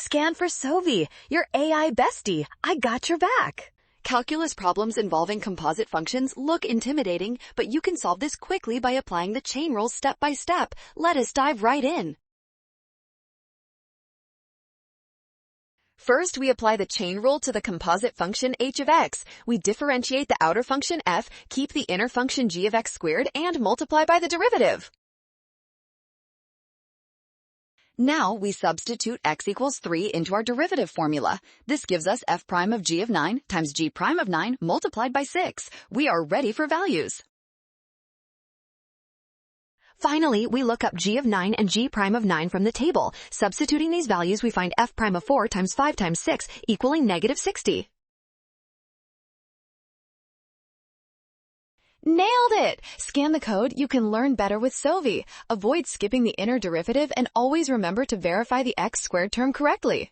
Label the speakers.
Speaker 1: Scan for SOVI, your AI bestie. I got your back.
Speaker 2: Calculus problems involving composite functions look intimidating, but you can solve this quickly by applying the chain rule step by step. Let us dive right in. First, we apply the chain rule to the composite function h of x. We differentiate the outer function f, keep the inner function g of x squared, and multiply by the derivative. Now, we substitute x equals 3 into our derivative formula. This gives us f prime of g of 9 times g prime of 9 multiplied by 6. We are ready for values. Finally, we look up g of 9 and g prime of 9 from the table. Substituting these values, we find f prime of 4 times 5 times 6 equaling negative 60. Nailed it! Scan the code. You can learn better with SOVI. Avoid skipping the inner derivative and always remember to verify the x squared term correctly.